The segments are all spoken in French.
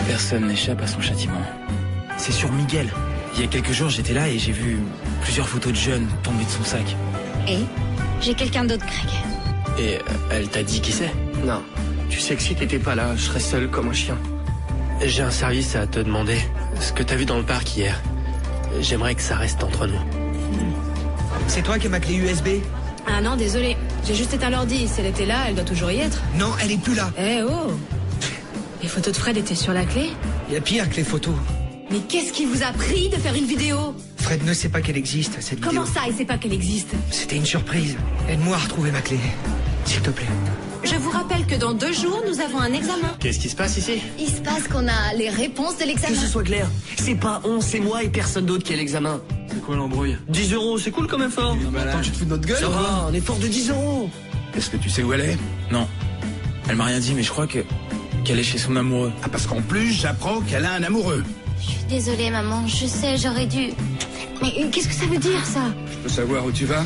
Personne n'échappe à son châtiment. C'est sur Miguel. Il y a quelques jours, j'étais là et j'ai vu plusieurs photos de jeunes tomber de son sac. Et j'ai quelqu'un d'autre, Greg. Et elle t'a dit qui c'est? Non. Tu sais que si t'étais pas là, je serais seul comme un chien. J'ai un service à te demander. Ce que t'as vu dans le parc hier. J'aimerais que ça reste entre nous. C'est toi qui as ma clé USB? Ah non, désolé. J'ai juste éteint l'ordi. Si elle était là, elle doit toujours y être. Non, elle est plus là. Eh oh! Les photos de Fred étaient sur la clé? Il y a pire que les photos. Mais qu'est-ce qui vous a pris de faire une vidéo? Fred ne sait pas qu'elle existe, cette vidéo. Comment ça, il sait pas qu'elle existe? C'était une surprise. Aide-moi à retrouver ma clé. S'il te plaît. Je vous rappelle que dans 2 jours, nous avons un examen. Qu'est-ce qui se passe ici? Il se passe qu'on a les réponses de l'examen. Que ce soit clair, c'est pas on, c'est moi et personne d'autre qui a l'examen. C'est quoi l'embrouille? 10 €, c'est cool quand même fort. Attends, tu te fous de notre gueule? Ça va, un effort de 10 €. Est-ce que tu sais où elle est? Non. Elle m'a rien dit, mais je crois qu'elle est chez son amoureux. Ah, parce qu'en plus, j'apprends qu'elle a un amoureux. Je suis désolée, maman. Je sais, j'aurais dû... Mais qu'est-ce que ça veut dire, ça? Je peux savoir où tu vas?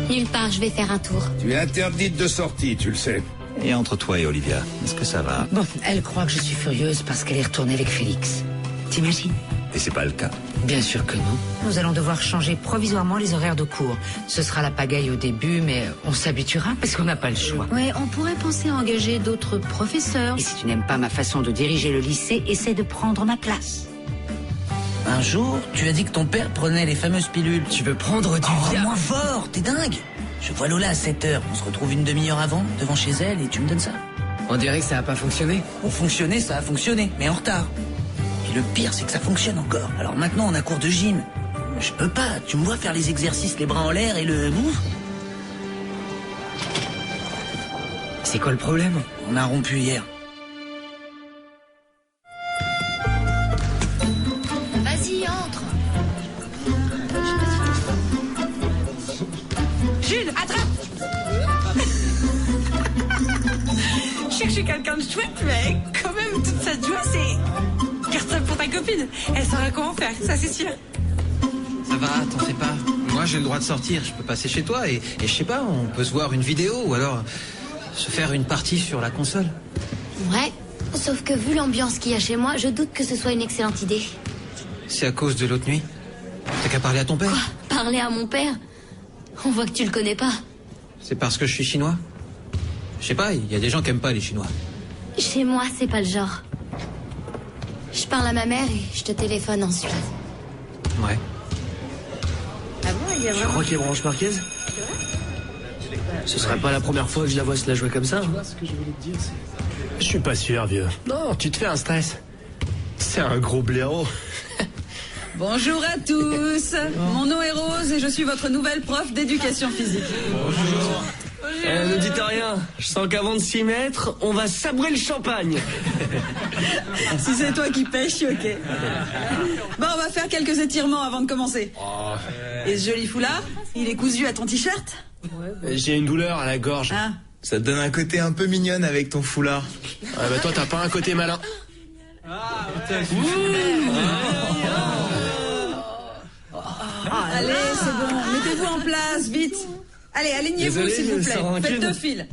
Nulle part, je vais faire un tour. Tu es interdite de sortie, tu le sais. Et entre toi et Olivia, est-ce que ça va? Bon, elle croit que je suis furieuse parce qu'elle est retournée avec Félix. T'imagines? Et c'est pas le cas. Bien sûr que non. Nous allons devoir changer provisoirement les horaires de cours. Ce sera la pagaille au début, mais on s'habituera parce qu'on n'a pas le choix. Ouais, on pourrait penser à engager d'autres professeurs. Et si tu n'aimes pas ma façon de diriger le lycée, essaie de prendre ma place. Un jour, tu as dit que ton père prenait les fameuses pilules. Tu veux prendre du viagra? Moins fort, t'es dingue. Je vois Lola à 7h. On se retrouve une demi-heure avant, devant chez elle, et tu me donnes ça. On dirait que ça a pas fonctionné. Pour fonctionner, ça a fonctionné, mais en retard. Et le pire, c'est que ça fonctionne encore. Alors maintenant, on a cours de gym. Je peux pas. Tu me vois faire les exercices, les bras en l'air et le bouffe. C'est quoi le problème? On a rompu hier. Vas-y, entre. Jules, attrape! Chercher quelqu'un de chouette, mais quand même, toute cette joie, c'est... Garde ça pour ta copine. Elle saura comment faire, ça c'est sûr. Ça va, t'en fais pas. Moi, j'ai le droit de sortir. Je peux passer chez toi et je sais pas, on peut se voir une vidéo ou alors se faire une partie sur la console. Ouais, sauf que vu l'ambiance qu'il y a chez moi, je doute que ce soit une excellente idée. C'est à cause de l'autre nuit? T'as qu'à parler à ton père? Quoi? Parler à mon père? On voit que tu le connais pas. C'est parce que je suis chinois? Je sais pas, il y a des gens qui aiment pas les Chinois. Chez moi, c'est pas le genre. Je parle à ma mère et je te téléphone ensuite. Ouais. Ah bon, il y a Tu vraiment... crois qu'il y a branche Marquez? Ce serait pas la première fois que je la vois se la jouer comme ça. Je suis pas sûr, vieux. Non, tu te fais un stress. C'est un gros blaireau. Bonjour à tous. Mon nom est Rose et je suis votre nouvelle prof d'éducation physique. Bonjour. Ne dites rien. Je sens qu'avant de s'y mettre, on va sabrer le champagne. Si c'est toi qui pêches, je suis ok. Bon, on va faire quelques étirements avant de commencer. Et ce joli foulard, il est cousu à ton t-shirt? J'ai une douleur à la gorge. Ah. Ça te donne un côté un peu mignonne avec ton foulard. Ouais, bah toi, t'as pas un côté malin. Allez, c'est bon. Mettez-vous en place, vite. Allez, alignez-vous, s'il vous plaît. Faites 2 files.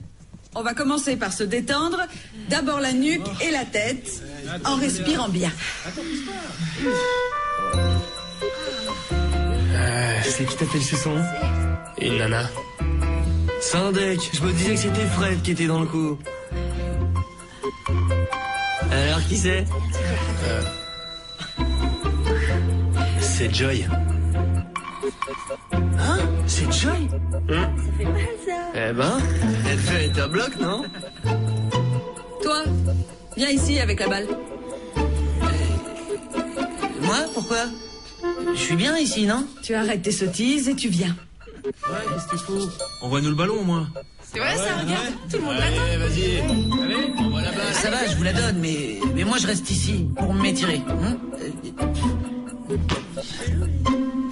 On va commencer par se détendre. D'abord la nuque et la tête, en respirant bien. C'est qui t'a fait le suçon? Une nana. Sandek, je me disais que c'était Fred qui était dans le coup. Alors, qui c'est? C'est Joy. Hein? C'est Joy? Ça fait mal, ça. Eh ben, elle devait être à bloc, non? Toi, viens ici avec la balle. Moi, pourquoi? Je suis bien ici, non? Tu arrêtes tes sottises et tu viens. Ouais, qu'est-ce qu'il faut? Envoie-nous le ballon au moins. C'est vrai, ça, regarde. Tout le monde l'attend. Allez, vas-y. Allez, envoie la balle. Ça va, je vous la donne, mais moi je reste ici pour m'étirer.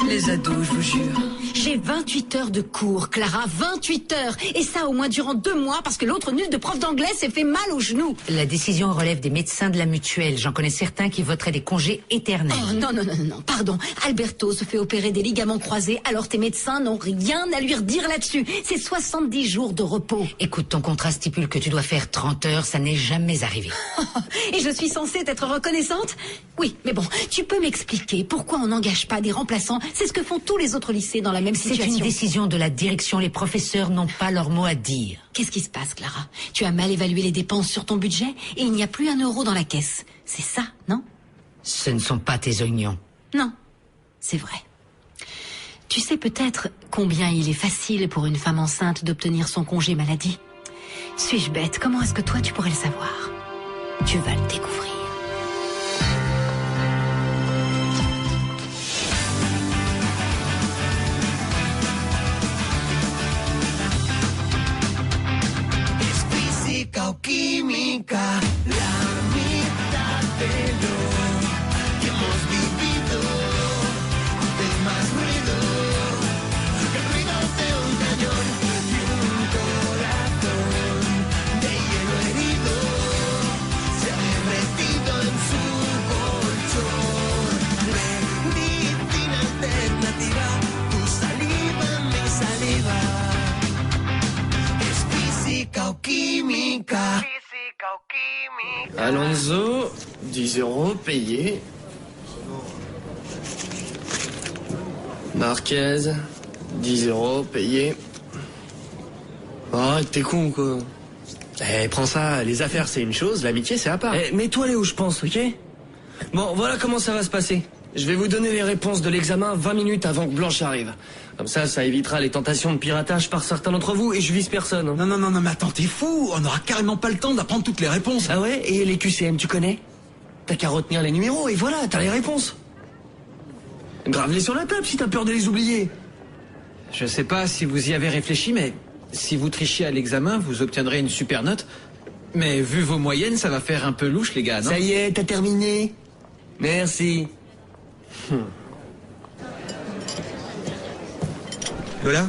Les ados, je vous jure. J'ai 28 heures de cours, Clara, 28 heures. Et ça au moins durant 2 mois parce que l'autre nul de prof d'anglais s'est fait mal au genou. La décision relève des médecins de la mutuelle. J'en connais certains qui voteraient des congés éternels. Oh non, pardon. Alberto se fait opérer des ligaments croisés, alors tes médecins n'ont rien à lui redire là-dessus. C'est 70 jours de repos. Écoute, ton contrat stipule que tu dois faire 30 heures, ça n'est jamais arrivé. Et je suis censée être reconnaissante? Oui, mais bon, tu peux m'expliquer pourquoi on n'engage pas des remplaçants? C'est ce que font tous les autres lycées dans la même situation. C'est une décision de la direction, les professeurs n'ont pas leur mot à dire. Qu'est-ce qui se passe, Clara? Tu as mal évalué les dépenses sur ton budget et il n'y a plus 1 euro dans la caisse. C'est ça, non? Ce ne sont pas tes oignons. Non, c'est vrai. Tu sais peut-être combien il est facile pour une femme enceinte d'obtenir son congé maladie? Suis-je bête? Comment est-ce que toi tu pourrais le savoir? Tu vas le découvrir. Física o química, la mitad de lo que hemos vivido, de más ruido, que el ruido de un cañón y un corazón de hielo herido, se ha derretido en su colchón. Medicina alternativa, tu saliva, mi saliva. Física o química. Física o química. Alonso, 10 euros payé. Marquez, 10 euros payé. Oh, t'es con quoi. Eh, prends ça, les affaires c'est une chose, l'amitié c'est à part. Eh, mets-toi là où je pense, ok? Bon, voilà comment ça va se passer. Je vais vous donner les réponses de l'examen 20 minutes avant que Blanche arrive. Comme ça évitera les tentations de piratage par certains d'entre vous et je vise personne. Hein. Non, mais attends, t'es fou. On n'aura carrément pas le temps d'apprendre toutes les réponses. Ah ouais? Et les QCM, tu connais? T'as qu'à retenir les numéros et voilà, t'as les réponses. Grave-les sur la table si t'as peur de les oublier. Je sais pas si vous y avez réfléchi, mais si vous trichez à l'examen, vous obtiendrez une super note. Mais vu vos moyennes, ça va faire un peu louche, les gars, non? Ça y est, t'as terminé. Merci. Lola,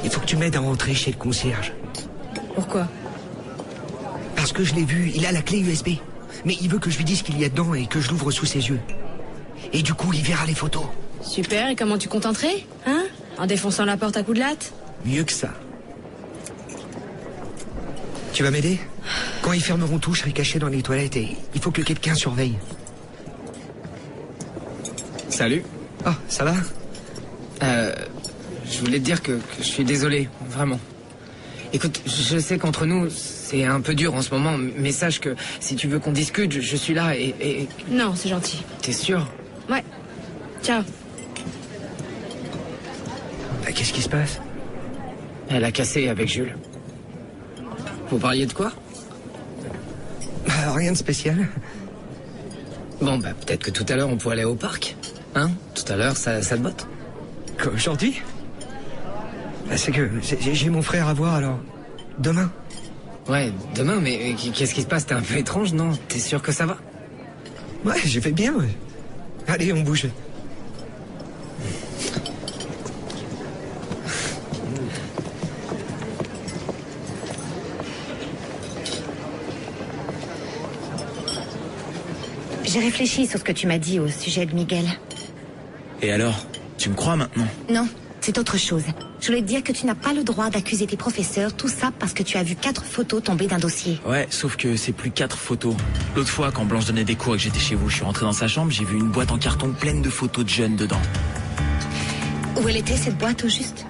il faut que tu m'aides à rentrer chez le concierge. Pourquoi? Parce que je l'ai vu, il a la clé USB. Mais il veut que je lui dise ce qu'il y a dedans et que je l'ouvre sous ses yeux. Et du coup, il verra les photos. Super, et comment tu comptes entrer? Hein? En défonçant la porte à coups de latte? Mieux que ça. Tu vas m'aider? Quand ils fermeront tout, je serai caché dans les toilettes et il faut que quelqu'un surveille. Salut. Oh, ça va? Je voulais te dire que je suis désolé, vraiment. Écoute, je sais qu'entre nous, c'est un peu dur en ce moment, mais sache que si tu veux qu'on discute, je suis là et... Non, c'est gentil. T'es sûr? Ouais. Ciao. Qu'est-ce qui se passe? Elle a cassé avec Jules. Vous parliez de quoi? Rien de spécial. Bon, peut-être que tout à l'heure, on pourrait aller au parc. Hein? Tout à l'heure, ça te botte? Aujourd'hui? C'est que j'ai mon frère à voir, alors... Demain? Ouais, demain, mais qu'est-ce qui se passe? T'es un peu étrange, non? T'es sûr que ça va? Ouais, je vais bien. Ouais. Allez, on bouge. J'ai réfléchi sur ce que tu m'as dit au sujet de Miguel. Et alors? Tu me crois maintenant? Non, c'est autre chose. Je voulais te dire que tu n'as pas le droit d'accuser tes professeurs, tout ça parce que tu as vu 4 photos tomber d'un dossier. Ouais, sauf que c'est plus 4 photos. L'autre fois, quand Blanche donnait des cours et que j'étais chez vous, je suis rentré dans sa chambre, j'ai vu une boîte en carton pleine de photos de jeunes dedans. Où elle était, cette boîte, au juste?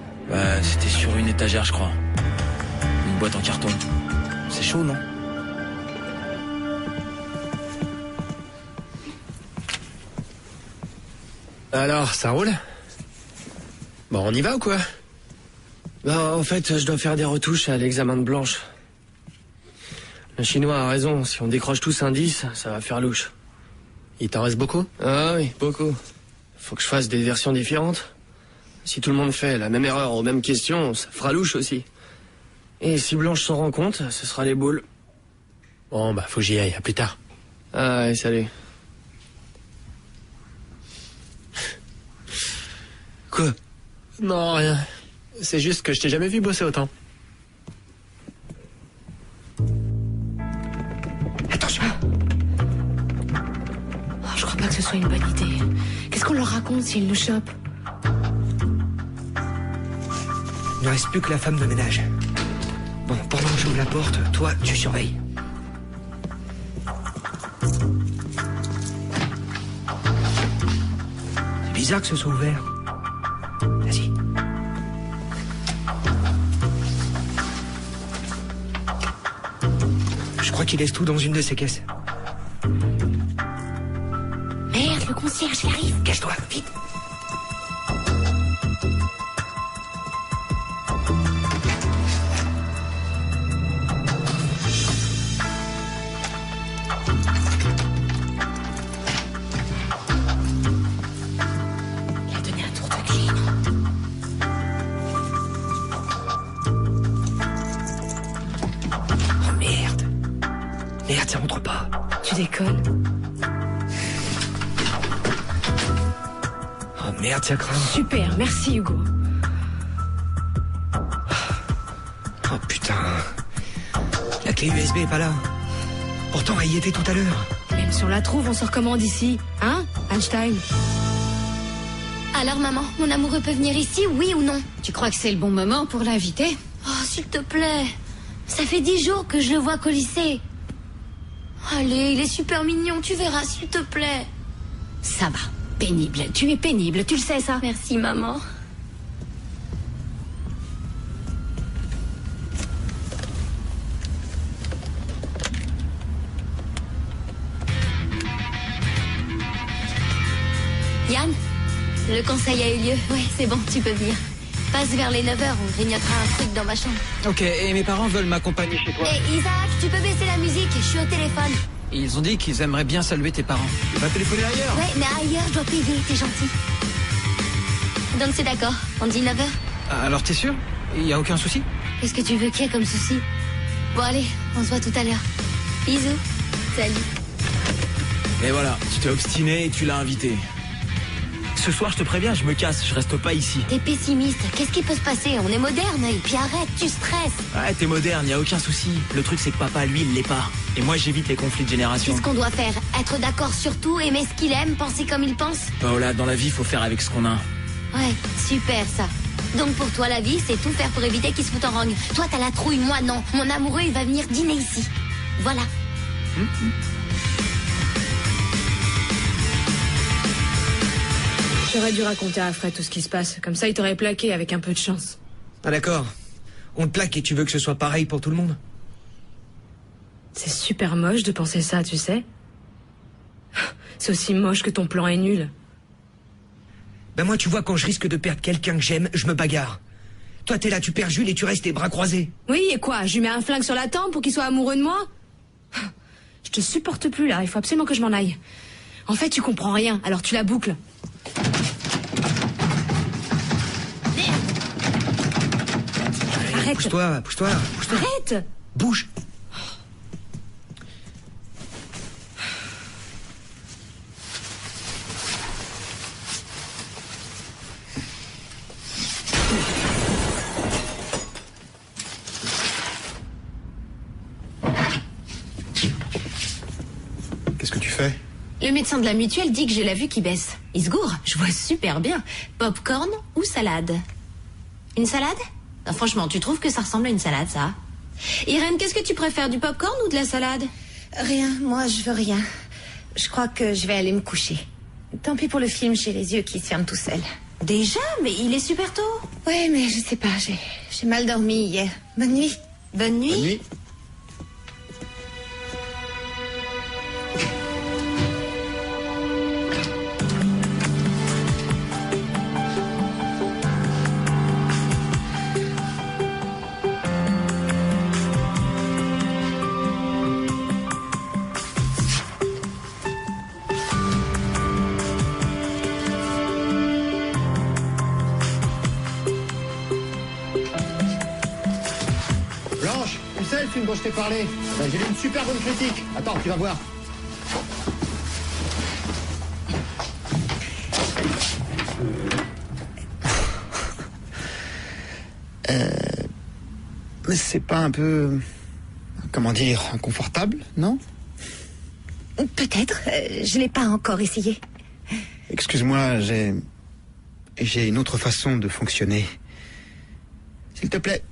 C'était sur une étagère, je crois. Une boîte en carton. C'est chaud, non? Alors, ça roule? Bon, on y va ou quoi? En fait, je dois faire des retouches à l'examen de Blanche. Le chinois a raison, si on décroche tous un 10, ça va faire louche. Il t'en reste beaucoup? Ah oui, beaucoup. Faut que je fasse des versions différentes. Si tout le monde fait la même erreur aux mêmes questions, ça fera louche aussi. Et si Blanche s'en rend compte, ce sera les boules. Bon, faut que j'y aille, à plus tard. Ah ouais, salut. Quoi? Non, rien. C'est juste que je t'ai jamais vu bosser autant. Attention. Oh, je crois pas que ce soit une bonne idée. Qu'est-ce qu'on leur raconte s'ils nous chopent? Il ne reste plus que la femme de ménage. Bon, pendant que j'ouvre la porte, toi, tu surveilles. C'est bizarre que ce soit ouvert. Vas-y. Je crois qu'il laisse tout dans une de ces caisses. Merde, le concierge, il arrive. Cache-toi, vite. Il a donné un tour de clé. Oh merde. Merde, ça rentre pas. Tu déconnes? Oh merde, ça crame. Super, merci Hugo. Oh putain. La clé USB est pas là. Pourtant, elle y était tout à l'heure. Même si on la trouve, on sort comment d'ici? Hein, Einstein? Alors maman, mon amoureux peut venir ici, oui ou non? Tu crois que c'est le bon moment pour l'inviter? Oh, s'il te plaît. Ça fait 10 jours que je le vois qu'au lycée. Allez, il est super mignon, tu verras, s'il te plaît. Ça va. Pénible. Tu es pénible, tu le sais ça? Merci maman. Yann, le conseil a eu lieu. Ouais, c'est bon, tu peux venir. Passe vers les 9h, on grignotera un truc dans ma chambre. Ok, et mes parents veulent m'accompagner chez toi. Hé, Isaac, tu peux baisser la musique, je suis au téléphone. Ils ont dit qu'ils aimeraient bien saluer tes parents. Tu vas téléphoner ailleurs? Ouais, mais ailleurs, je dois payer, t'es gentil. Donc c'est d'accord, on dit 9h? Alors t'es sûr? Y a aucun souci? Qu'est-ce que tu veux qu'il y ait comme souci? Bon allez, on se voit tout à l'heure. Bisous. Salut. Et voilà, tu t'es obstiné et tu l'as invité. Ce soir, je te préviens, je me casse, je reste pas ici. T'es pessimiste, qu'est-ce qui peut se passer? On est moderne, et puis arrête, tu stresses. Ouais, t'es moderne, y a aucun souci. Le truc, c'est que papa, lui, il l'est pas. Et moi, j'évite les conflits de génération. Qu'est-ce qu'on doit faire? Être d'accord sur tout, aimer ce qu'il aime, penser comme il pense? Paola, dans la vie, faut faire avec ce qu'on a. Ouais, super ça. Donc pour toi, la vie, c'est tout faire pour éviter qu'il se foute en rogne. Toi, t'as la trouille, moi non. Mon amoureux, il va venir dîner ici. Voilà. J'aurais dû raconter à Fred tout ce qui se passe. Comme ça, il t'aurait plaqué avec un peu de chance. Ah d'accord. On te plaque et tu veux que ce soit pareil pour tout le monde? C'est super moche de penser ça, tu sais. C'est aussi moche que ton plan est nul. Ben moi, tu vois, quand je risque de perdre quelqu'un que j'aime, je me bagarre. Toi, t'es là, tu perds Jules et tu restes les bras croisés. Oui, et quoi? Je lui mets un flingue sur la tempe pour qu'il soit amoureux de moi? Je te supporte plus, là. Il faut absolument que je m'en aille. En fait, tu comprends rien, alors tu la boucles. Arrête. Pousse-toi. Arrête. Bouge. Qu'est-ce que tu fais? Le médecin de la mutuelle dit que j'ai la vue qui baisse. Il se gourre, je vois super bien. Popcorn ou salade? Une salade? Non, franchement, tu trouves que ça ressemble à une salade, ça? Irène, qu'est-ce que tu préfères, du popcorn ou de la salade? Rien, moi je veux rien. Je crois que je vais aller me coucher. Tant pis pour le film, j'ai les yeux qui se ferment tout seuls. Déjà? Mais il est super tôt. Ouais, mais je sais pas, j'ai mal dormi hier. Bonne nuit. Bonne nuit. Bonne nuit. Blanche, tu sais le film dont je t'ai parlé? Ben, j'ai lu une super bonne critique. Attends, tu vas voir. Mais c'est pas un peu... Comment dire, inconfortable, non? Peut-être. Je l'ai pas encore essayé. Excuse-moi, j'ai une autre façon de fonctionner. S'il te plaît.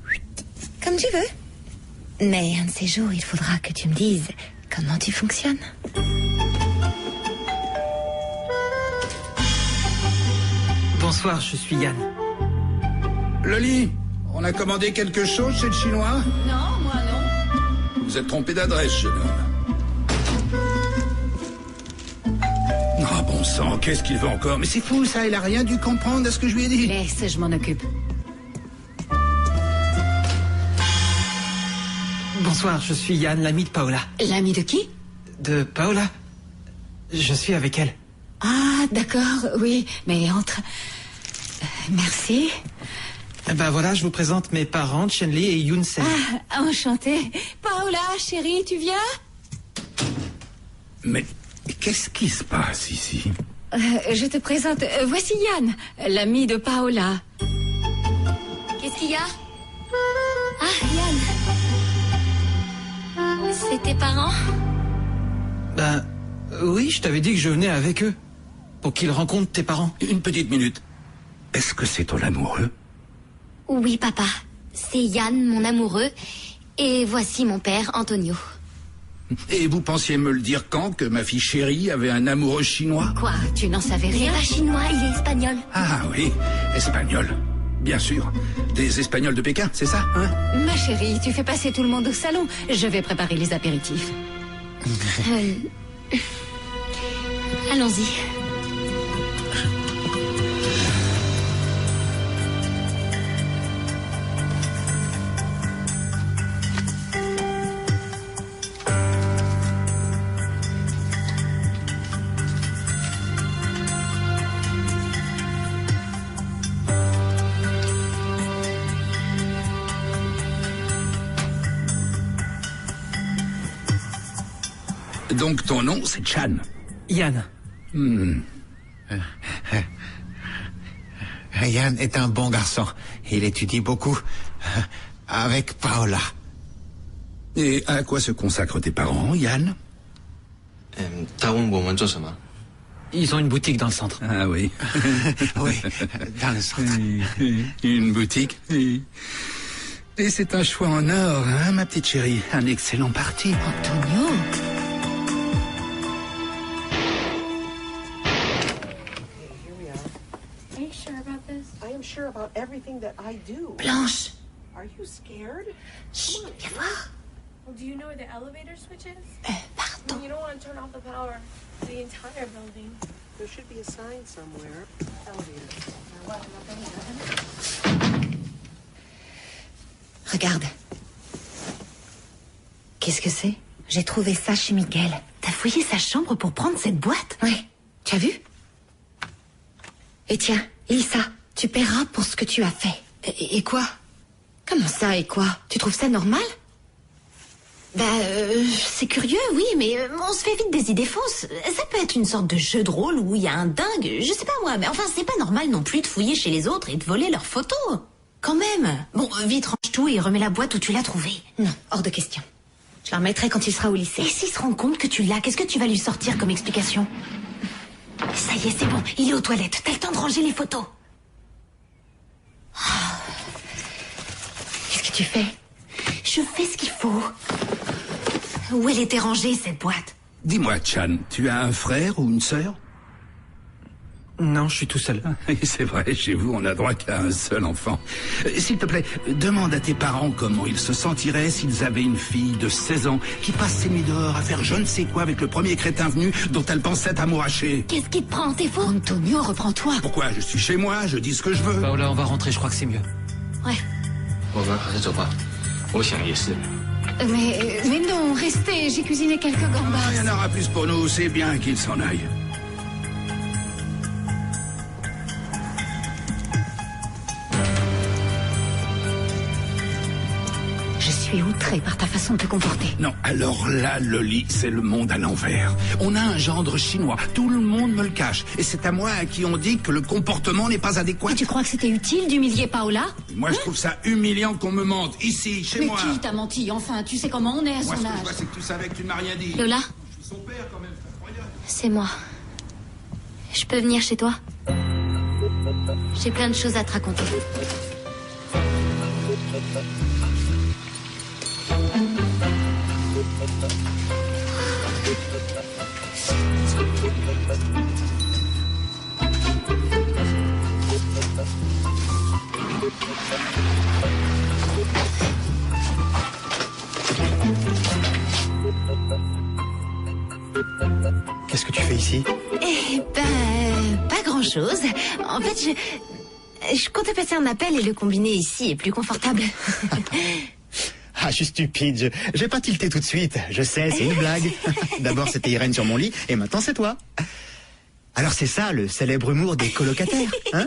Comme tu veux. Mais un de ces jours, il faudra que tu me dises comment tu fonctionnes. Bonsoir, je suis Yann. Loli, on a commandé quelque chose chez le Chinois? Non, moi non. Vous êtes trompé d'adresse, jeune homme. Ah bon sang, qu'est-ce qu'il veut encore? Mais c'est fou ça, il a rien dû comprendre à ce que je lui ai dit. Laisse, je m'en occupe. Bonsoir, je suis Yann, l'ami de Paola. L'ami de qui? De Paola. Je suis avec elle. Ah, d'accord, oui, mais entre... merci. Ben voilà, je vous présente mes parents, Chen-Li et Yoon-Sen. Ah, enchantée. Paola, chérie, tu viens? Mais qu'est-ce qui se passe ici? Je te présente... voici Yann, l'ami de Paola. Qu'est-ce qu'il y a? Ah, Yann. C'est tes parents? Ben, oui, je t'avais dit que je venais avec eux. Pour qu'ils rencontrent tes parents. Une petite minute. Est-ce que c'est ton amoureux? Oui, papa. C'est Yann, mon amoureux. Et voici mon père, Antonio. Et vous pensiez me le dire quand, que ma fille chérie avait un amoureux chinois? Quoi? Tu n'en savais Il rien? n'est pas chinois, il est espagnol. Ah oui, espagnol. Bien sûr. Des Espagnols de Pékin, c'est ça, hein? Ma chérie, tu fais passer tout le monde au salon. Je vais préparer les apéritifs. Allons-y. Donc ton nom, c'est Chan? Yann. Yann est un bon garçon. Il étudie beaucoup avec Paola. Et à quoi se consacrent tes parents, Yann? Ils ont une boutique dans le centre. Ah oui. Oui, dans le centre. Une boutique? Et c'est un choix en or, hein, ma petite chérie? Un excellent parti. Antonio. Blanche. Are you scared? Chut, viens voir. Well, do you know where the elevator switch is? Pardon. You don't want to turn off the power to the entire building. There should be a sign somewhere. Elevator. Regarde. Qu'est-ce que c'est? J'ai trouvé ça chez Miguel. T'as fouillé sa chambre pour prendre cette boîte? Oui. Tu as vu? Et tiens, lis ça. Tu paieras pour ce que tu as fait. Et quoi? Comment ça, et quoi? Tu trouves ça normal? C'est curieux, oui, mais on se fait vite des idées fausses. Ça peut être une sorte de jeu de rôle où il y a un dingue, je sais pas moi, mais enfin, c'est pas normal non plus de fouiller chez les autres et de voler leurs photos. Quand même. Bon, vite, range tout et remets la boîte où tu l'as trouvée. Non, hors de question. Je la remettrai quand il sera au lycée. Et s'il se rend compte que tu l'as, qu'est-ce que tu vas lui sortir comme explication? Ça y est, c'est bon, il est aux toilettes. T'as le temps de ranger les photos. Qu'est-ce que tu fais? Je fais ce qu'il faut. Où elle était rangée, cette boîte? Dis-moi, Chan, tu as un frère ou une sœur? Non, je suis tout seul. C'est vrai, chez vous, on n'a droit qu'à un seul enfant. S'il te plaît, demande à tes parents comment ils se sentiraient s'ils avaient une fille de 16 ans qui passe ses nuits dehors à faire je ne sais quoi avec le premier crétin venu dont elle pensait amouracher. Qu'est-ce qui te prend? T'es fou? Antonio, reprends-toi. Pourquoi? Je suis chez moi, je dis ce que je veux. Paola, on va rentrer, je crois que c'est mieux. Ouais. Mais non, restez, j'ai cuisiné quelques gambas. Il y en aura plus pour nous, c'est bien qu'ils s'en aillent. Je suis suis outrée par ta façon de te comporter. Non, alors là, Loli, c'est le monde à l'envers. On a un gendre chinois, tout le monde me le cache. Et c'est à moi à qui on dit que le comportement n'est pas adéquat. Et tu crois que c'était utile d'humilier Paola? Moi, je trouve ça humiliant qu'on me mente, ici, chez moi. Mais qui t'a menti? Enfin, tu sais comment on est à Moi, son ce que âge. je vois, c'est que tu savais que tu ne m'as rien dit. Lola, Je suis son père, quand même, c'est incroyable. c'est moi. Je peux venir chez toi? J'ai plein de choses à te raconter. Qu'est-ce que tu fais ici? Eh ben, pas grand-chose. En fait, je comptais passer un appel et le combiner ici est plus confortable. Ah, je suis stupide. Je vais pas tilter tout de suite. Je sais, c'est une blague. D'abord, c'était Irène sur mon lit, et maintenant, c'est toi. Alors, c'est ça, le célèbre humour des colocataires, hein?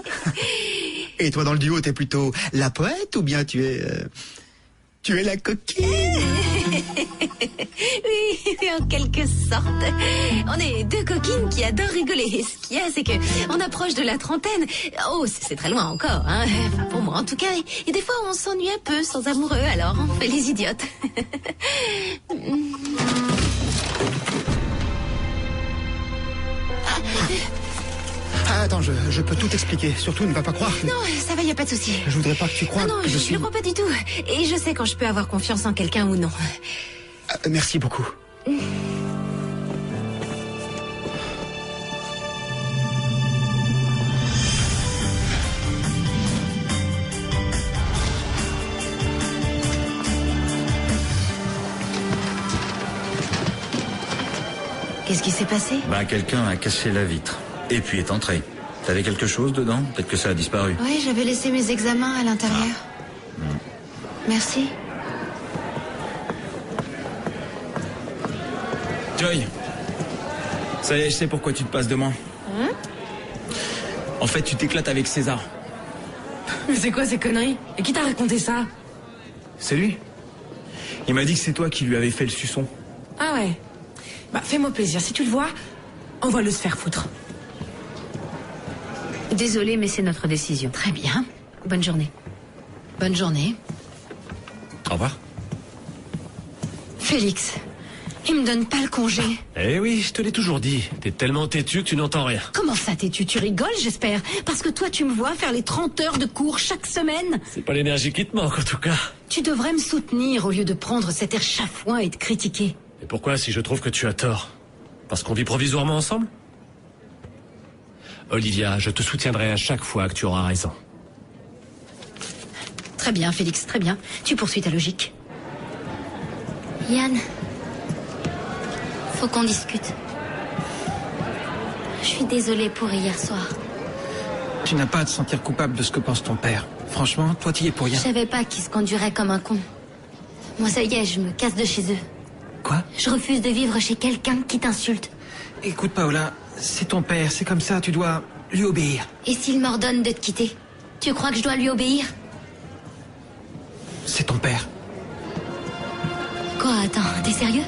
Et toi, dans le duo, t'es plutôt la poète ou bien tu es la coquine? Oui, en quelque sorte. On est deux coquines qui adorent rigoler. Ce qu'il y a, c'est que on approche de la trentaine. Oh, c'est très loin encore, hein. Enfin, pour moi, en tout cas. Et des fois, on s'ennuie un peu sans amoureux, alors on fait les idiotes. Ah, attends, je peux tout expliquer. Surtout, ne va pas croire. Non, ça va, y a pas de souci. Je voudrais pas que tu croies Non, que je suis... le crois pas du tout. Et je sais quand je peux avoir confiance en quelqu'un ou non. Merci beaucoup. Qu'est-ce qui s'est passé? Ben, quelqu'un a cassé la vitre. Et puis est entré. T'avais quelque chose dedans? Peut-être que ça a disparu. Oui, j'avais laissé mes examens à l'intérieur. Merci. Joy, ça y est, je sais pourquoi tu te passes de moi. En fait, tu t'éclates avec César. Mais c'est quoi ces conneries? Et qui t'a raconté ça? C'est lui. Il m'a dit que c'est toi qui lui avais fait le suçon. Ah ouais. Bah, fais-moi plaisir. Si tu le vois, envoie-le se faire foutre. Désolée, mais c'est notre décision. Très bien. Bonne journée. Bonne journée. Au revoir. Félix, il me donne pas le congé. Eh oui, je te l'ai toujours dit. T'es tellement têtu que tu n'entends rien. Comment ça, t'es-tu? Tu rigoles, j'espère? Parce que toi, tu me vois faire les 30 heures de cours chaque semaine. C'est pas l'énergie qui te manque, en tout cas. Tu devrais me soutenir au lieu de prendre cet air chafouin et de critiquer. Et pourquoi si je trouve que tu as tort? Parce qu'on vit provisoirement ensemble? Olivia, je te soutiendrai à chaque fois que tu auras raison. Très bien, Félix, très bien. Tu poursuis ta logique. Yann, faut qu'on discute. Je suis désolée pour hier soir. Tu n'as pas à te sentir coupable de ce que pense ton père. Franchement, toi, t'y es pour rien. Je savais pas qu'ils se conduiraient comme un con. Moi, ça y est, je me casse de chez eux. Quoi? Je refuse de vivre chez quelqu'un qui t'insulte. Écoute, Paola, c'est ton père, c'est comme ça, tu dois lui obéir. Et s'il m'ordonne de te quitter, tu crois que je dois lui obéir? C'est ton père. Quoi, attends, t'es sérieux?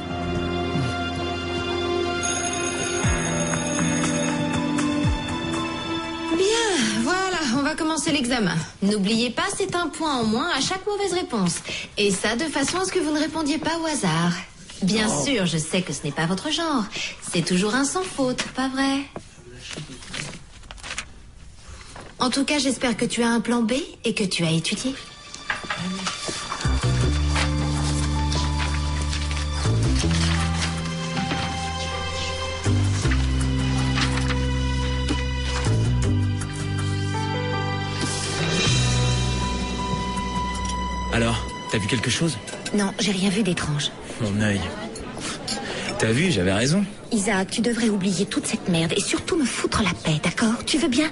Bien, voilà, on va commencer l'examen. N'oubliez pas, c'est un point en moins à chaque mauvaise réponse. Et ça, de façon à ce que vous ne répondiez pas au hasard. Bien sûr, je sais que ce n'est pas votre genre. C'est toujours un sans faute, pas vrai? En tout cas, j'espère que tu as un plan B et que tu as étudié. Alors, t'as vu quelque chose? Non, j'ai rien vu d'étrange. Mon œil. T'as vu, j'avais raison. Isaac, tu devrais oublier toute cette merde et surtout me foutre la paix, d'accord? Tu veux bien?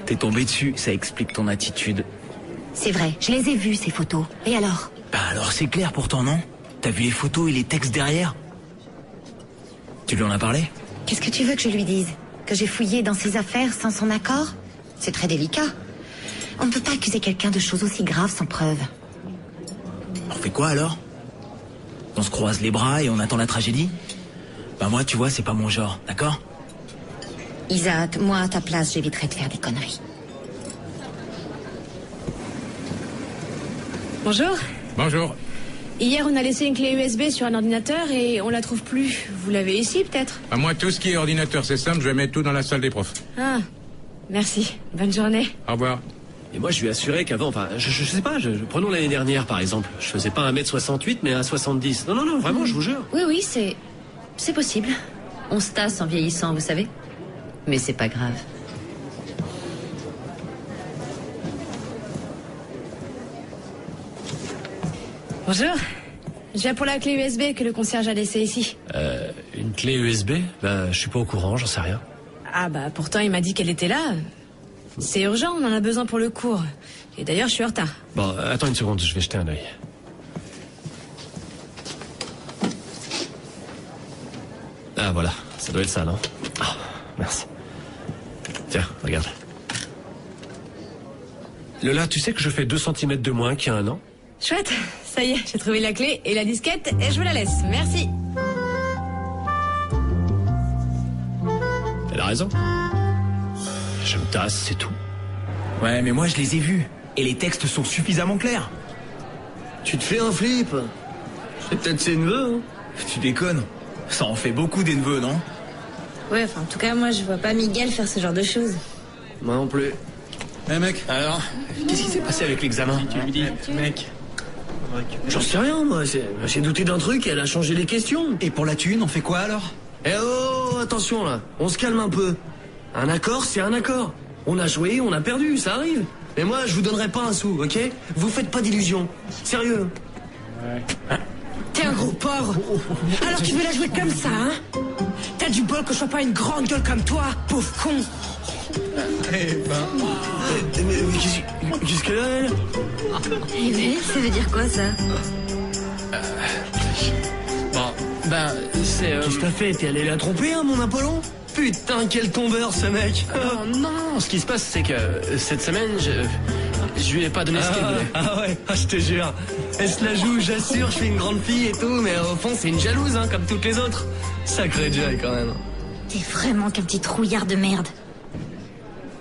T'es tombé dessus, ça explique ton attitude. C'est vrai, je les ai vues, ces photos. Et alors? Bah alors c'est clair pourtant, non? T'as vu les photos et les textes derrière? Tu lui en as parlé? Qu'est-ce que tu veux que je lui dise? Que j'ai fouillé dans ses affaires sans son accord? C'est très délicat. On ne peut pas accuser quelqu'un de choses aussi graves sans preuve. On fait quoi alors? On se croise les bras et on attend la tragédie? Bah moi, tu vois, c'est pas mon genre, d'accord? Isaac, moi à ta place, j'éviterais de faire des conneries. Bonjour. Bonjour. Hier, on a laissé une clé USB sur un ordinateur et on la trouve plus. Vous l'avez ici, peut-être? À moi, tout ce qui est ordinateur, c'est simple, je vais mettre tout dans la salle des profs. Ah, merci. Bonne journée. Au revoir. Et moi, je lui ai assuré qu'avant, enfin, je sais pas, prenons l'année dernière, par exemple. Je faisais pas 1m68, mais 1m70. Non, vraiment, je vous jure. Oui, c'est possible. On se tasse en vieillissant, vous savez. Mais c'est pas grave. Bonjour. Je viens pour la clé USB que le concierge a laissée ici. Une clé USB? Bah, je suis pas au courant, j'en sais rien. Ah bah, pourtant, il m'a dit qu'elle était là. C'est urgent, on en a besoin pour le cours. Et d'ailleurs, je suis en retard. Bon, attends une seconde, je vais jeter un œil. Ah, voilà, ça doit être ça, non? Ah, merci. Tiens, regarde. Lola, tu sais que je fais 2 cm de moins qu'il y a un an? Chouette, ça y est, j'ai trouvé la clé et la disquette et je vous la laisse. Merci. Elle a raison. Je me tasse, c'est tout. Ouais, mais moi je les ai vus. Et les textes sont suffisamment clairs. Tu te fais un flip? C'est peut-être ses neveux, hein? Tu déconnes. Ça en fait beaucoup des neveux, non? Ouais, enfin, en tout cas, moi, je vois pas Miguel faire ce genre de choses. Moi non plus. Mec. Alors, qu'est-ce qui s'est passé avec l'examen? Tu lui dis, mec. J'en sais rien, moi. J'ai douté d'un truc et elle a changé les questions. Et pour la thune, on fait quoi alors? Eh oh, attention là. On se calme un peu. Un accord, c'est un accord. On a joué, on a perdu, ça arrive. Mais moi, je vous donnerai pas un sou, ok? Vous faites pas d'illusions. Sérieux. Ouais. T'es un gros porc. Alors tu veux la jouer comme ça, hein? T'as du bol que je sois pas une grande gueule comme toi, pauvre con. Mais qu'est-ce qu'elle a, elle? Eh ben, ça veut dire quoi, ça? Bon, ben, c'est... Qu'est-ce que t'as fait? T'es allé la tromper, hein, mon Apollon? Putain, quel tombeur, ce mec. Non, ce qui se passe, c'est que cette semaine, je lui ai pas donné ce qu'elle voulait. Ah ouais, je te jure. Elle se la joue, j'assure, je suis une grande fille et tout, mais au fond, c'est une jalouse, hein, comme toutes les autres. Sacré Joy, quand même. T'es vraiment qu'un petit trouillard de merde.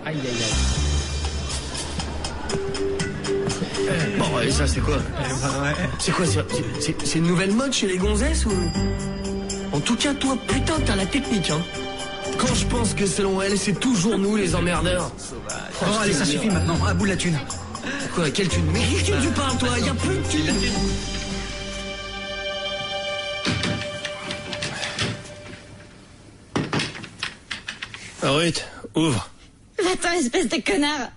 Aïe, aïe, aïe. Bon, et ça, c'est quoi? C'est quoi? C'est une nouvelle mode chez les gonzesses ou... En tout cas, toi, putain, t'as la technique, hein. Quand je pense que selon elle, c'est toujours nous les emmerdeurs. Oh, allez, ça suffit maintenant, à bout de la thune. Quoi, quelle thune? Mais qu'est-ce que tu parles, toi? Y'a plus de thune. Ruth, ouvre. Va-t'en, espèce de connard.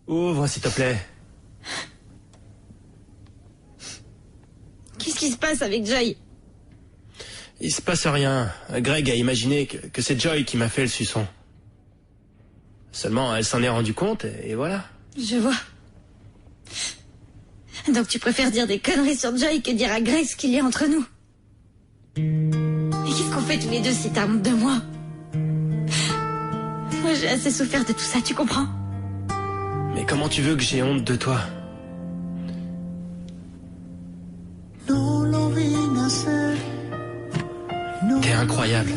Ouvre, s'il te plaît. Qu'est-ce qui se passe avec Joy? Il se passe rien. Greg a imaginé que c'est Joy qui m'a fait le suçon. Seulement, elle s'en est rendue compte et voilà. Je vois. Donc tu préfères dire des conneries sur Joy que dire à Greg ce qu'il y a entre nous. Et qu'est-ce qu'on fait tous les deux si t'as honte de moi? Moi j'ai assez souffert de tout ça, tu comprends? Mais comment tu veux que j'ai honte de toi? T'es incroyable.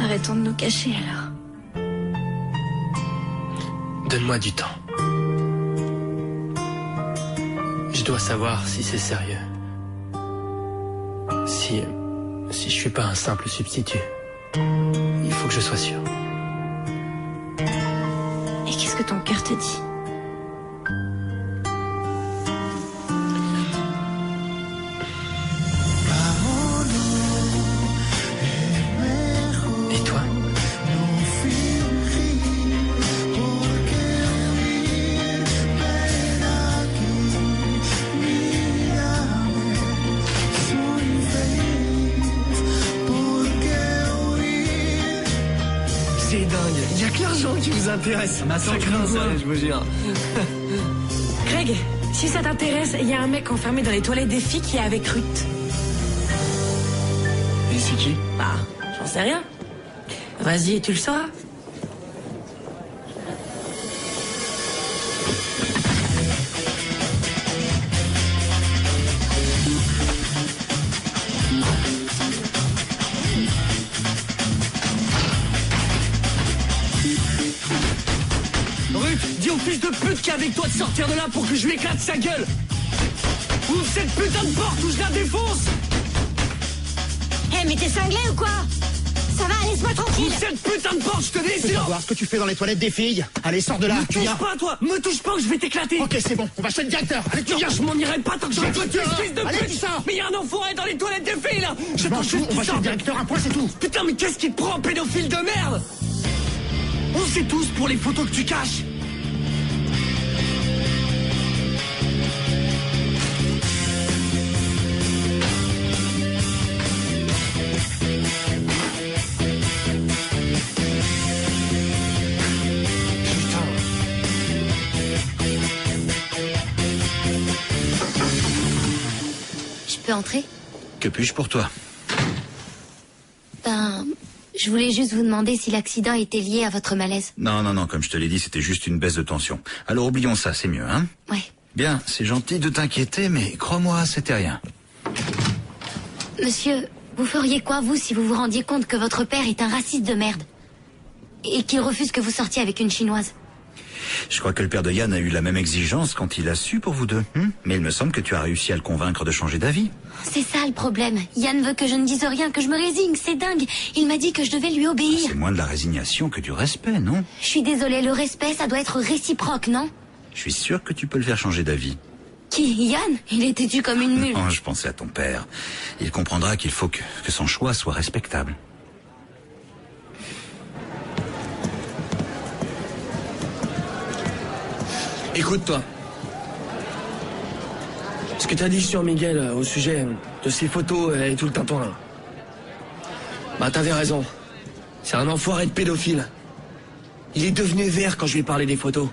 Arrêtons de nous cacher alors. Donne-moi du temps. Je dois savoir si c'est sérieux. Si je suis pas un simple substitut. Il faut que je sois sûr. Et qu'est-ce que ton cœur te dit? Et toi? C'est dingue, il y a que l'argent qui vous intéresse. Ça craint ça, je vous jure. Greg, Si ça t'intéresse, il y a un mec enfermé dans les toilettes des filles qui est avec Ruth. Et c'est qui? Bah, j'en sais rien. Vas-y, tu le sauras. Ruth, dis au fils de pute qui est avec toi de sortir de là pour que je lui éclate sa gueule. Ouvre cette putain de porte ou je la défonce. Hé, mais t'es cinglé ou quoi? Ça va, laisse-moi tranquille. Ouvre cette putain de porte, je te dis, Je veux sinon... savoir ce que tu fais dans les toilettes des filles. Allez, sors de là, Me tu touche viens. pas, toi. Me touche pas ou je vais t'éclater. Ok, c'est bon, on va chez le directeur. Allez, tu viens. Je m'en irai pas tant que j'aurai Je pas te de tiens. fils de Allez, pute. dis ça. Mais y a un enfoiré dans les toilettes des filles, là. Je m'en fous, on va chez le directeur, un point, c'est tout. Putain, mais qu'est-ce qui te prend, pédophile de merde? On sait tous pour les photos que tu caches. Je peux entrer? Que puis-je pour toi? Ben, je voulais juste vous demander si l'accident était lié à votre malaise. Non, non, non, comme je te l'ai dit, c'était juste une baisse de tension. Alors oublions ça, c'est mieux, hein? Ouais. Bien, c'est gentil de t'inquiéter, mais crois-moi, c'était rien. Monsieur, vous feriez quoi, vous, si vous vous rendiez compte que votre père est un raciste de merde? Et qu'il refuse que vous sortiez avec une chinoise? Je crois que le père de Yann a eu la même exigence quand il a su pour vous deux. Mais il me semble que tu as réussi à le convaincre de changer d'avis. C'est ça le problème. Yann veut que je ne dise rien, que je me résigne, c'est dingue. Il m'a dit que je devais lui obéir. C'est moins de la résignation que du respect, non? Je suis désolée, le respect, ça doit être réciproque, non? Je suis sûr que tu peux le faire changer d'avis. Qui? Yann? Il est têtu comme une mule. Non, je pensais à ton père. Il comprendra qu'il faut que son choix soit respectable. Écoute-toi. Ce que t'as dit sur Miguel au sujet de ses photos et tout le tintouin. Bah, t'avais raison. C'est un enfoiré de pédophile. Il est devenu vert quand je lui ai parlé des photos.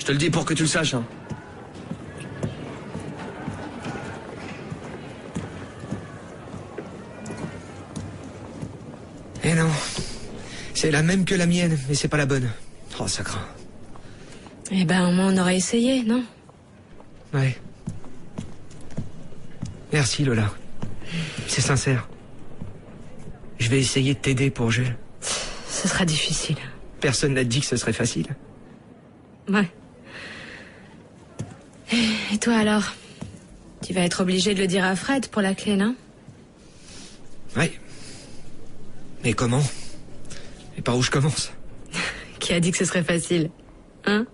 Je te le dis pour que tu le saches, hein. Eh non. C'est la même que la mienne, mais c'est pas la bonne. Oh, ça craint. Eh ben, au moins, on aurait essayé, non? Ouais. Merci, Lola. C'est sincère. Je vais essayer de t'aider pour Jules. Ce sera difficile. Personne n'a dit que ce serait facile. Ouais. Et toi alors? Tu vas être obligé de le dire à Fred pour la clé, non? Ouais. Mais comment? Et par où je commence? Qui a dit que ce serait facile? Hein?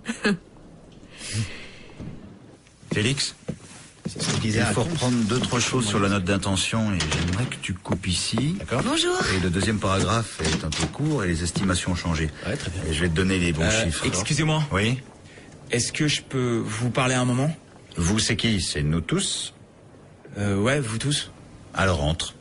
Félix, c'est ce que disait. Il faut reprendre 2-3 choses sur la note d'intention et j'aimerais que tu coupes ici. D'accord. Bonjour. Et le deuxième paragraphe est un peu court et les estimations ont changé. Ouais, très bien. Et je vais te donner les bons chiffres. Excusez-moi. Oui. Est-ce que je peux vous parler un moment? Vous, c'est qui? C'est nous tous? Ouais, vous tous. Alors entre.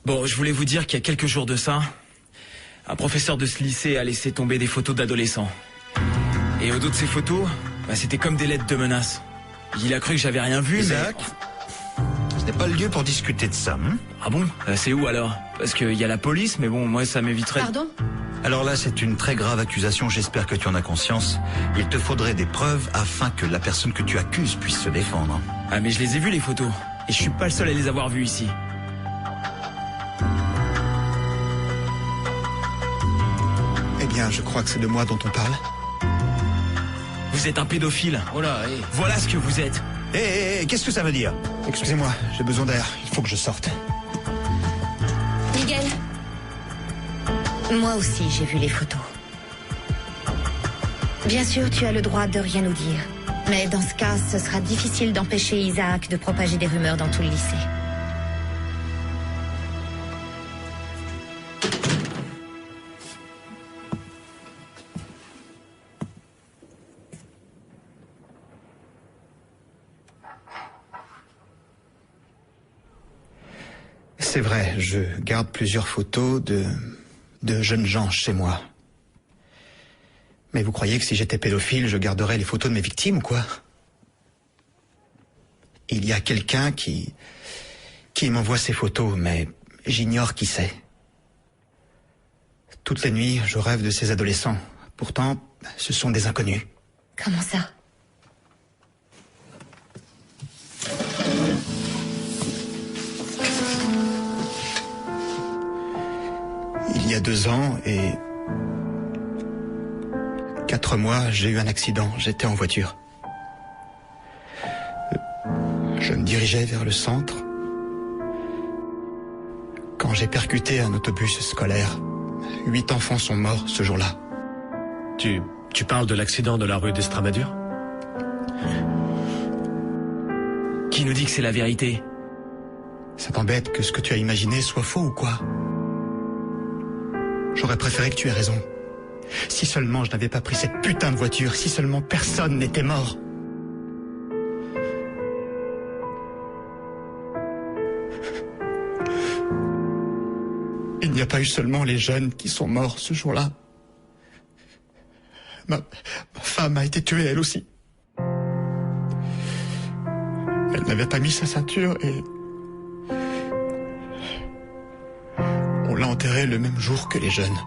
Bon, je voulais vous dire qu'il y a quelques jours de ça, un professeur de ce lycée a laissé tomber des photos d'adolescents. Et au dos de ces photos, c'était comme des lettres de menaces. Il a cru que j'avais rien vu, Isaac, mais... ce n'est pas le lieu pour discuter de ça. Ah bon? C'est où alors? Parce qu'il y a la police, mais bon, moi ça m'éviterait... Pardon? Alors là, c'est une très grave accusation, j'espère que tu en as conscience. Il te faudrait des preuves afin que la personne que tu accuses puisse se défendre. Ah mais je les ai vues les photos, et je suis pas le seul à les avoir vues ici. Eh bien, je crois que c'est de moi dont on parle. Vous êtes un pédophile. Oh là, hé. Voilà ce que vous êtes. Hé, qu'est-ce que ça veut dire? Excusez-moi, j'ai besoin d'air. Il faut que je sorte. Miguel. Moi aussi, j'ai vu les photos. Bien sûr, tu as le droit de rien nous dire. Mais dans ce cas, ce sera difficile d'empêcher Isaac de propager des rumeurs dans tout le lycée. C'est vrai, je garde plusieurs photos de jeunes gens chez moi. Mais vous croyez que si j'étais pédophile, je garderais les photos de mes victimes ou quoi? Il y a quelqu'un qui m'envoie ces photos, mais j'ignore qui c'est. Toutes les nuits, je rêve de ces adolescents. Pourtant, ce sont des inconnus. Comment ça? Il y a 2 ans et 4 mois, j'ai eu un accident. J'étais en voiture. Je me dirigeais vers le centre quand j'ai percuté un autobus scolaire. 8 enfants sont morts ce jour-là. Tu parles de l'accident de la rue d'Estramadur? Qui nous dit que c'est la vérité? Ça t'embête que ce que tu as imaginé soit faux ou quoi? J'aurais préféré que tu aies raison. Si seulement je n'avais pas pris cette putain de voiture, si seulement personne n'était mort. Il n'y a pas eu seulement les jeunes qui sont morts ce jour-là. Ma femme a été tuée elle aussi. Elle n'avait pas mis sa ceinture et on l'a enterrée le même jour que les jeunes.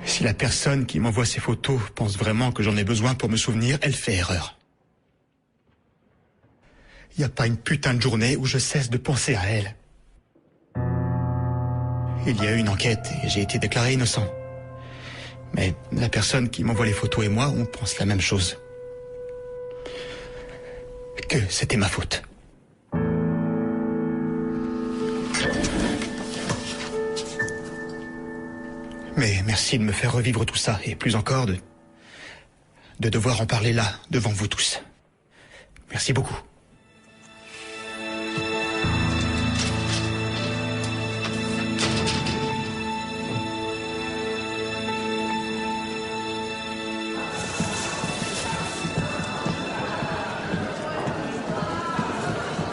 Si la personne qui m'envoie ces photos pense vraiment que j'en ai besoin pour me souvenir, elle fait erreur. Il n'y a pas une putain de journée où je cesse de penser à elle. Il y a eu une enquête et j'ai été déclaré innocent. Mais la personne qui m'envoie les photos et moi, on pense la même chose. Que c'était ma faute. Mais merci de me faire revivre tout ça, et plus encore de devoir en parler là, devant vous tous. Merci beaucoup.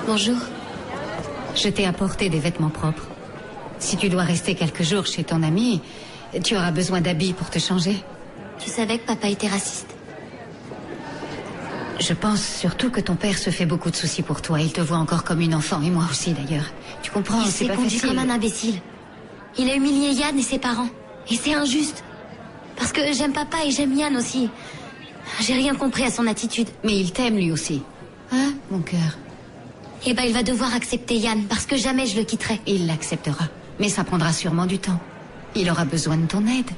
Bonjour. Je t'ai apporté des vêtements propres. Si tu dois rester quelques jours chez ton ami, tu auras besoin d'habits pour te changer. Tu savais que papa était raciste? Je pense surtout que ton père se fait beaucoup de soucis pour toi. Il te voit encore comme une enfant, et moi aussi d'ailleurs. Tu comprends, Il c'est s'est pas conduit facile. comme un imbécile. Il a humilié Yann et ses parents. Et c'est injuste. Parce que j'aime papa et j'aime Yann aussi. J'ai rien compris à son attitude. Mais il t'aime lui aussi. Hein, mon cœur? Eh ben, il va devoir accepter Yann, parce que jamais je le quitterai. Il l'acceptera. Mais ça prendra sûrement du temps. Il aura besoin de ton aide.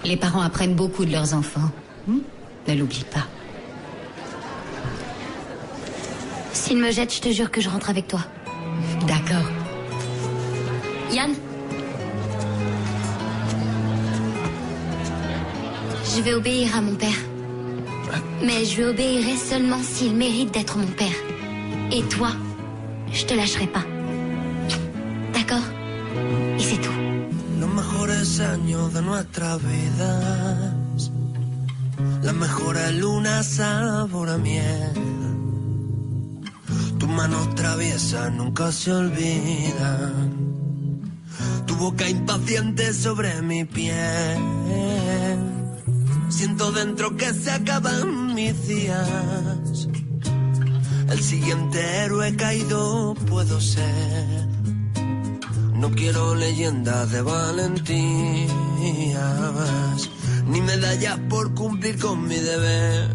Les parents apprennent beaucoup de leurs enfants. Ne l'oublie pas. S'il me jette, je te jure que je rentre avec toi. D'accord. Yann? Je vais obéir à mon père. Mais je lui obéirai seulement s'il mérite d'être mon père. Et toi, je te lâcherai pas. D'accord? Y c'est tout. Los mejores años de nuestras vidas, las mejores lunas sabor a miel. Tus manos traviesas nunca se olvidan. Tu boca impaciente sobre mi piel. Siento dentro que se acaban mis días. El siguiente héroe caído puedo ser. No quiero leyendas de valentías, ni medallas por cumplir con mi deber.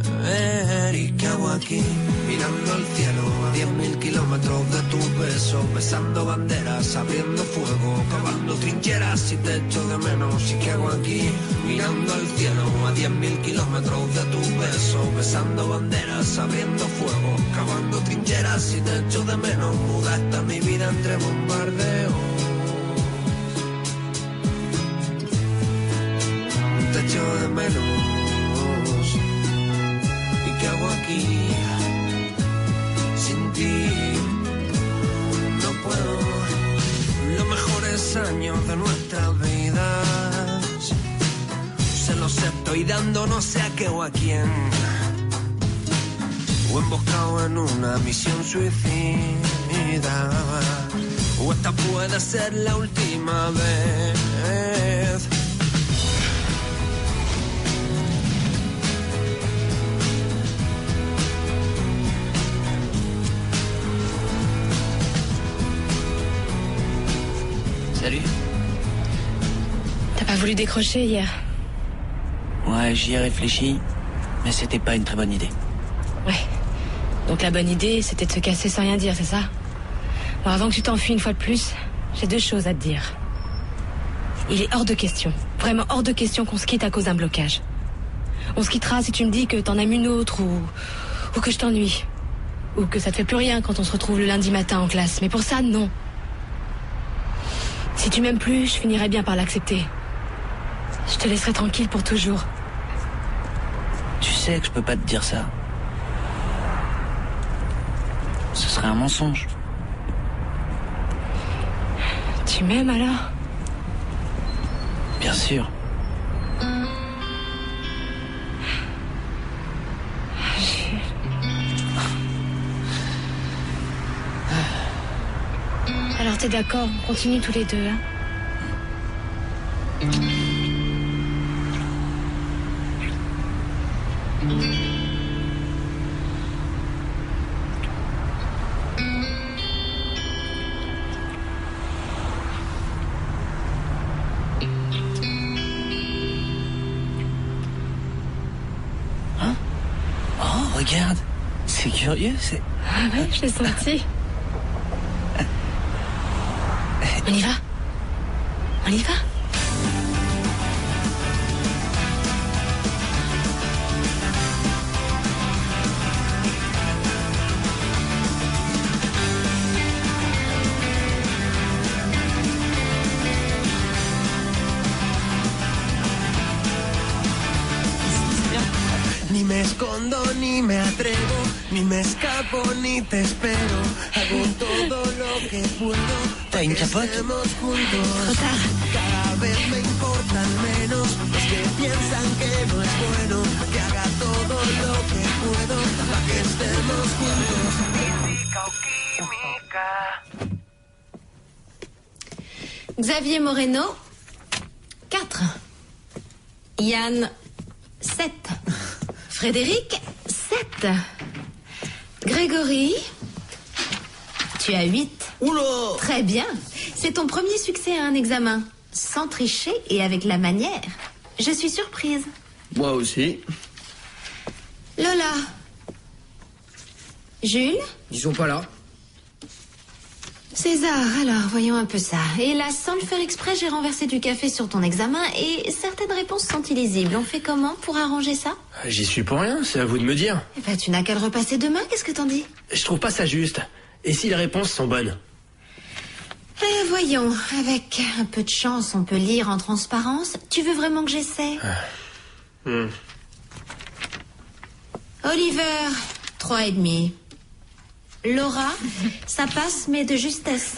¿Y qué hago aquí? Mirando al cielo a 10.000 kilómetros de tus besos, besando banderas, abriendo fuego, cavando trincheras y te echo de menos. ¿Y qué hago aquí? Mirando al cielo a 10.000 kilómetros de tus besos, besando banderas, abriendo fuego, cavando trincheras y te echo de menos. Muda está mi vida entre bombardeos. Te echo de menos. ¿Y qué hago aquí? Sin ti no puedo. Los mejores años de nuestras vidas se los estoy dando no sé a qué o a quién. o emboscado en una misión suicida. O esta puede ser la última vez. Salut. T'as pas voulu décrocher hier? Ouais, j'y ai réfléchi, mais c'était pas une très bonne idée. Ouais. Donc la bonne idée, c'était de se casser sans rien dire, c'est ça? Bon, avant que tu t'enfuis une fois de plus, j'ai 2 choses à te dire. Il est hors de question, vraiment hors de question qu'on se quitte à cause d'un blocage. On se quittera si tu me dis que t'en aimes une autre ou que je t'ennuie. Ou que ça te fait plus rien quand on se retrouve le lundi matin en classe. Mais pour ça, non. Si tu m'aimes plus, je finirai bien par l'accepter. Je te laisserai tranquille pour toujours. Tu sais que je peux pas te dire ça. Ce serait un mensonge. Tu m'aimes alors? Bien sûr. Alors t'es d'accord, on continue tous les deux, hein? Hein? Oh, regarde. C'est curieux, c'est... Ah ouais, je l'ai senti. On y va? On y va? Ni me escondo, ni me atrevo, ni me escapo, ni te espero. Hago todo lo que puedo. T'as une capote? Juntos. Cada vez me importan menos los que piensan que no es bueno. Que haga todo lo que puedo para que estemos juntos. Física o química. Xavier Moreno, 4. Yann, 7. Frédéric, 7. Grégory, tu as 8. Oula! Très bien. C'est ton premier succès à un examen. Sans tricher et avec la manière. Je suis surprise. Moi aussi. Lola. Jules? Ils sont pas là. César, alors, voyons un peu ça. Et là, sans le faire exprès, j'ai renversé du café sur ton examen et certaines réponses sont illisibles. On fait comment pour arranger ça? J'y suis pour rien, c'est à vous de me dire. Eh ben, tu n'as qu'à le repasser demain, qu'est-ce que t'en dis? Je trouve pas ça juste. Et si les réponses sont bonnes? Voyons, avec un peu de chance, on peut lire en transparence. Tu veux vraiment que j'essaie? Oliver, 3,5. Laura, ça passe, mais de justesse.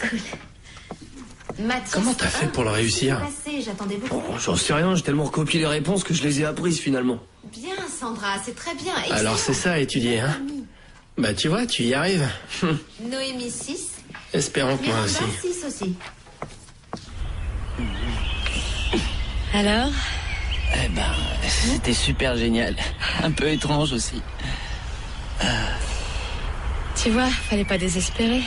Mathias, comment t'as fait pour le réussir? J'attendais beaucoup. Oh, j'en sais rien, j'ai tellement recopié les réponses que je les ai apprises finalement. Bien, Sandra, c'est très bien. Excellent. Alors c'est ça, étudier, hein? Bah tu vois, tu y arrives. Noémie, 6. Espérons que moi aussi. 6 aussi. Alors? Eh ben, c'était super génial. Un peu étrange aussi. Tu vois, fallait pas désespérer.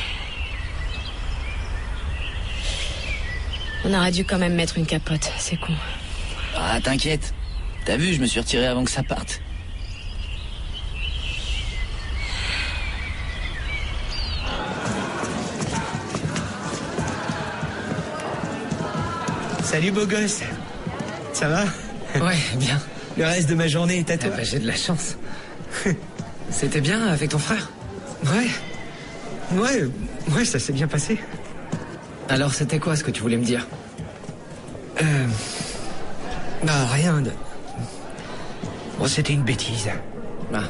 On aurait dû quand même mettre une capote, c'est con. Ah, t'inquiète. T'as vu, je me suis retiré avant que ça parte. Salut beau gosse. Ça va? Ouais, bien. Le reste de ma journée est à toi. Bah, j'ai de la chance. C'était bien avec ton frère? Ouais, ça s'est bien passé. Alors, c'était quoi ce que tu voulais me dire? Bah, rien de... Bon, c'était une bêtise. Ah.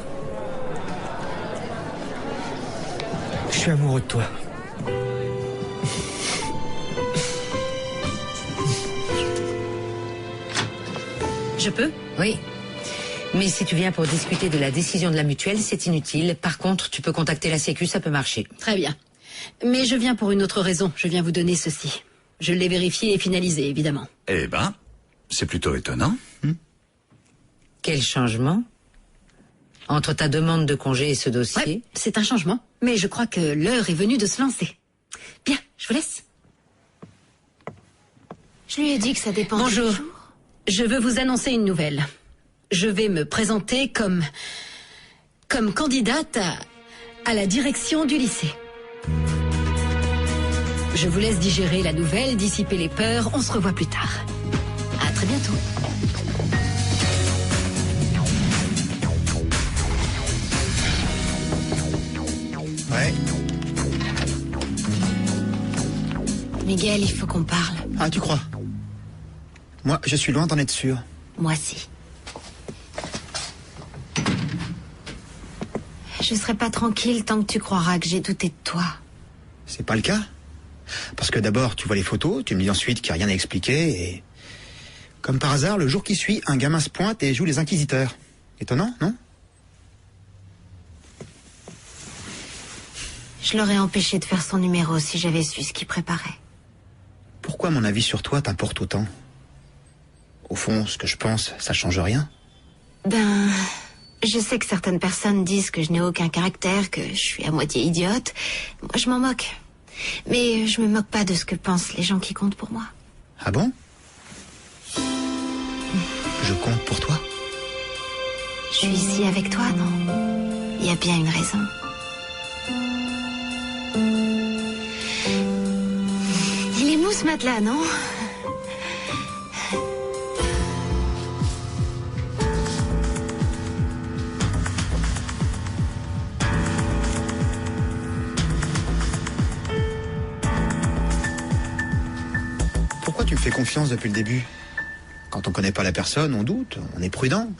Je suis amoureux de toi. Je peux? Oui. Mais si tu viens pour discuter de la décision de la mutuelle, c'est inutile. Par contre, tu peux contacter la Sécu, ça peut marcher. Très bien. Mais je viens pour une autre raison. Je viens vous donner ceci. Je l'ai vérifié et finalisé, évidemment. Eh ben, c'est plutôt étonnant. Quel changement? Entre ta demande de congé et ce dossier? Ouais, c'est un changement. Mais je crois que l'heure est venue de se lancer. Bien, je vous laisse. Je lui ai dit que ça dépend. Bonjour. Je veux vous annoncer une nouvelle. Je vais me présenter comme candidate à la direction du lycée. Je vous laisse digérer la nouvelle, dissiper les peurs. On se revoit plus tard. À très bientôt. Ouais. Miguel, il faut qu'on parle. Ah, tu crois? Moi, je suis loin d'en être sûr. Moi si. Je serai pas tranquille tant que tu croiras que j'ai douté de toi. C'est pas le cas. Parce que d'abord, tu vois les photos, tu me dis ensuite qu'il n'y a rien à expliquer, et... Comme par hasard, le jour qui suit, un gamin se pointe et joue les inquisiteurs. Étonnant, non? Je l'aurais empêché de faire son numéro si j'avais su ce qu'il préparait. Pourquoi mon avis sur toi t'importe autant? Au fond, ce que je pense, ça change rien. Ben... Je sais que certaines personnes disent que je n'ai aucun caractère, que je suis à moitié idiote. Moi, je m'en moque. Mais je me moque pas de ce que pensent les gens qui comptent pour moi. Ah bon? Je compte pour toi? Je suis ici avec toi, non? Il y a bien une raison. Il est mou ce matelas, non? Pourquoi tu me fais confiance depuis le début? Quand on connaît pas la personne, on doute, on est prudent.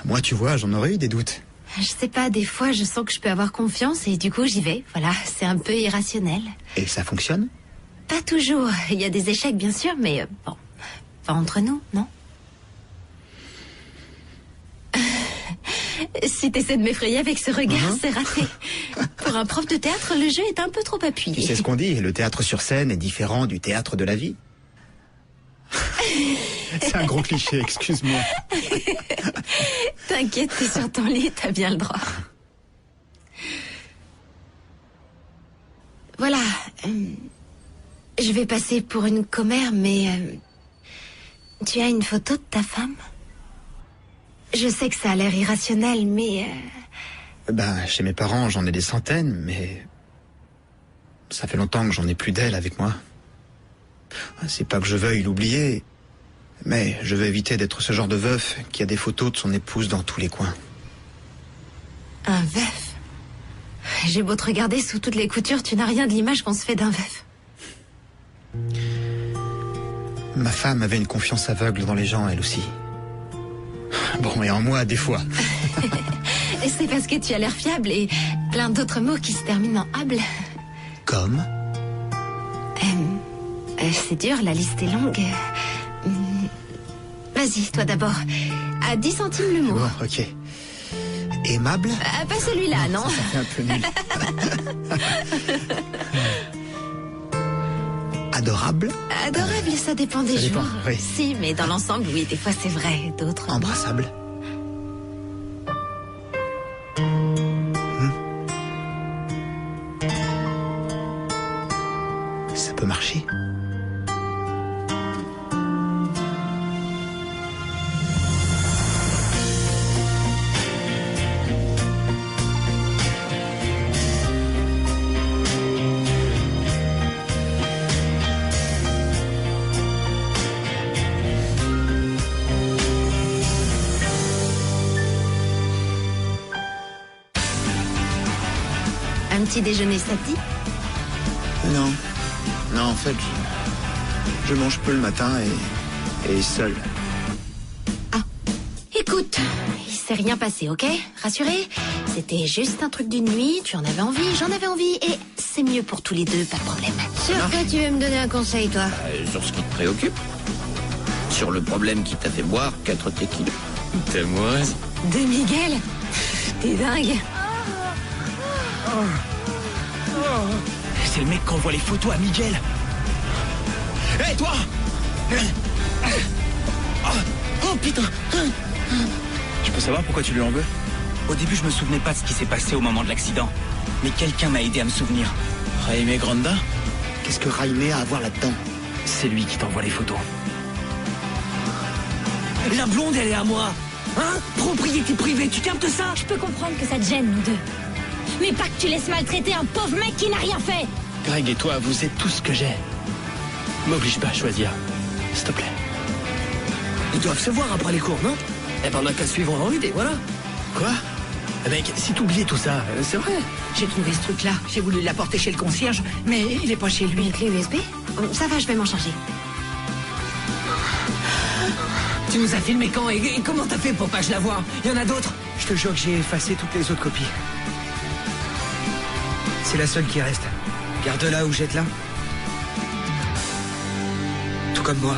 Moi, tu vois, j'en aurais eu des doutes. Je sais pas, des fois, je sens que je peux avoir confiance et du coup, j'y vais. Voilà, c'est un peu irrationnel. Et ça fonctionne? Pas toujours. Il y a des échecs, bien sûr, mais bon, pas entre nous, non? Si t'essaies de m'effrayer avec ce regard, c'est raté. Pour un prof de théâtre, le jeu est un peu trop appuyé. Tu sais ce qu'on dit, le théâtre sur scène est différent du théâtre de la vie. C'est un gros cliché, excuse-moi. T'inquiète, t'es sur ton lit, t'as bien le droit. Voilà. Je vais passer pour une commère, mais... tu as une photo de ta femme? Je sais que ça a l'air irrationnel, mais... Ben, chez mes parents, j'en ai des centaines, mais... ça fait longtemps que j'en ai plus d'elle avec moi. C'est pas que je veuille l'oublier, mais je veux éviter d'être ce genre de veuf qui a des photos de son épouse dans tous les coins. Un veuf? J'ai beau te regarder sous toutes les coutures, tu n'as rien de l'image qu'on se fait d'un veuf. Ma femme avait une confiance aveugle dans les gens, elle aussi. Bon, et en moi, des fois. Et c'est parce que tu as l'air fiable et plein d'autres mots qui se terminent en able. Comme? C'est dur, la liste est longue. Vas-y, toi d'abord. À 10 centimes le mot. Bon, ok. Aimable? Pas celui-là, non? Ça fait un peu nul. Adorable? Adorable, ça dépend des jours. Oui. Si, mais dans l'ensemble, oui, des fois c'est vrai, d'autres... Embrassable? Ça peut marcher? Un petit déjeuner, ça te dit? Non. Non, en fait, je mange peu le matin et seul. Écoute, il s'est rien passé, ok? Rassuré? C'était juste un truc d'une nuit, tu en avais envie, j'en avais envie, et c'est mieux pour tous les deux, pas de problème. Sur quoi tu veux me donner un conseil, toi? Sur ce qui te préoccupe. Sur le problème qui t'a fait boire 4 tequilas. T'es amoureuse? De Miguel? T'es dingue. C'est le mec qui envoie les photos à Miguel. Hé, toi! Oh putain! Je peux savoir pourquoi tu lui en veux? Au début, je me souvenais pas de ce qui s'est passé au moment de l'accident. Mais quelqu'un m'a aidé à me souvenir. Jaime Granda? Qu'est-ce que Jaime a à voir là-dedans? C'est lui qui t'envoie les photos. La blonde, elle est à moi. Hein? Propriété privée, tu captes ça? Je peux comprendre que ça te gêne, nous deux. Mais pas que tu laisses maltraiter un pauvre mec qui n'a rien fait. Greg et toi, vous êtes tout ce que j'ai. M'oblige pas à choisir. S'il te plaît. Ils doivent se voir après les cours, non? Eh ben, on n'a qu'à suivre en route et voilà. Quoi? Mec, si t'oubliais tout ça, c'est vrai. J'ai trouvé ce truc-là. J'ai voulu l'apporter chez le concierge, mais il est pas chez lui. Une clé USB? Ça va, je vais m'en charger. Tu nous as filmé quand et comment t'as fait pour pas que je la voie? Il y en a d'autres? Je te jure que j'ai effacé toutes les autres copies. C'est la seule qui reste. Garde-la ou jette-la. Tout comme moi.